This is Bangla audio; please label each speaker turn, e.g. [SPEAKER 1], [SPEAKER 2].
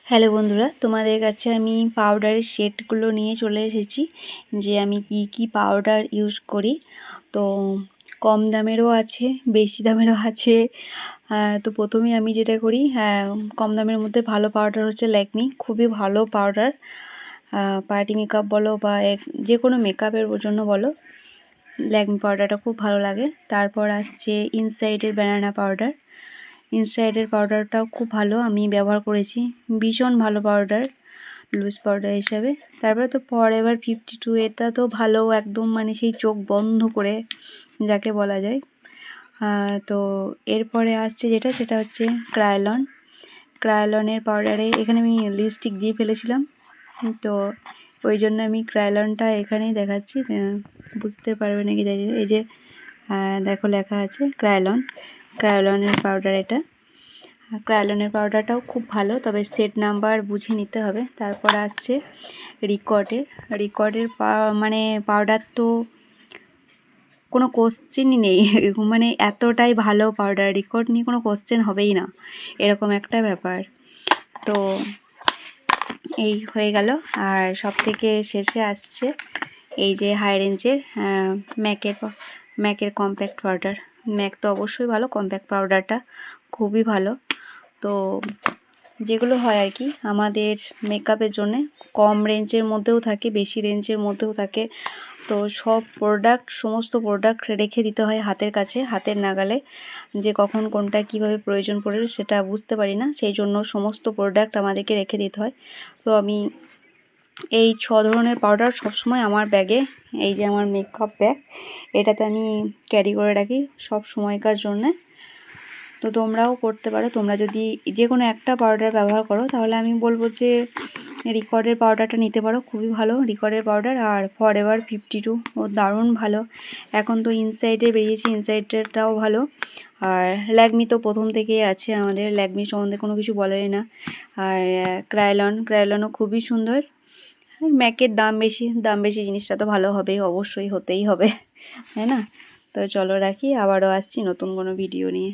[SPEAKER 1] হ্যালো বন্ধুরা, তোমাদের কাছে আমি পাউডারের সেটগুলো নিয়ে চলে এসেছি যে আমি কি কি পাউডার ইউজ করি। তো কম দামেরও আছে, বেশি দামেরও আছে। তো প্রথমেই আমি যেটা করি, কম দামের মধ্যে ভালো পাউডার হচ্ছে ল্যাকমি, খুবই ভালো পাউডার। পার্টি মেকআপ বলো বা যে কোনো মেকআপের জন্য বলো, ল্যাকমি পাউডারটা খুব ভালো লাগে। তারপর আসছে ইনসাইডের ব্যানানা পাউডার। ইনসাইডের পাউডারটাও খুব ভালো, আমি ব্যবহার করেছি, ভীষণ ভালো পাউডার লুজ পাউডার হিসাবে। তারপরে তো ফরএভার 52, এটা তো ভালো একদম, মানে সেই চোখ বন্ধ করে যাকে বলা যায়। তো এরপরে আসছে সেটা হচ্ছে ক্রায়োলন। ক্রায়োলনের পাউডারে এখানে আমি লিপস্টিক দিয়ে ফেলেছিলাম, তো ওই জন্য আমি ক্রায়োলনটা এখানেই দেখাচ্ছি, বুঝতে পারবে নাকি জানি না। এই যে দেখো লেখা আছে ক্রায়োলনের পাউডার। এটা ক্রায়োলনের পাউডারটাও খুব ভালো, তবে সেট নাম্বার বুঝে নিতে হবে। তারপর আসছে রিকর্ডের মানে পাউডার তো কোনো কোশ্চেনই নেই মানে এতটাই ভালো পাউডার, রিকর্ড নিয়ে কোনো কোশ্চেন হবেই না, এরকম একটা ব্যাপার। তো এই হয়ে গেল। আর সব থেকে শেষে আসছে এই যে হাই রেঞ্জের ম্যাকের কম্প্যাক্ট পাউডার। ম্যাক তো অবশ্যই ভালো, কম্প্যাক্ট পাউডারটা খুবই ভালো। তো যেগুলো হয় আর কি আমাদের মেকআপের জন্যে, কম রেঞ্জের মধ্যেও থাকে, বেশি রেঞ্জের মধ্যেও থাকে। তো সমস্ত প্রোডাক্ট রেখে দিতে হয় হাতের কাছে, হাতের নাগালে, যে কখন কোনটা কিভাবে প্রয়োজন পড়বে সেটা বুঝতে পারি না, সেই জন্য সমস্ত প্রোডাক্ট আমাদেরকে রেখে দিতে হয়। তো আমি এই 6 ধরনের পাউডার সবসময় আমার ব্যাগে, এই যে আমার মেকআপ ব্যাগ, এটাতে আমি ক্যারি করে রাখি সব সময়কার জন্যে। তো তোমরাও করতে পারো, তোমরা যদি যে কোনো একটা পাউডার ব্যবহার করো তাহলে আমি বলবো যে রিকর্ডের পাউডারটা নিতে পারো, খুবই ভালো রিকর্ডের পাউডার। আর ফরএভার 52 ও দারুণ ভালো। এখন তো ইনসাইডে বেরিয়েছে, ইনসাইডেরটাও ভালো। আর ল্যাকমি তো প্রথম থেকেই আছে, আমাদের ল্যাকমি সম্বন্ধে কোনো কিছু বলেই না। আর ক্রায়োলনও খুবই সুন্দর। ম্যাকের দাম বেশি জিনিসটা তো ভালো হবেই, অবশ্যই হতেই হবে, তাই না? তো চলো রাখি, আবারও আসছি নতুন কোনো ভিডিও নিয়ে।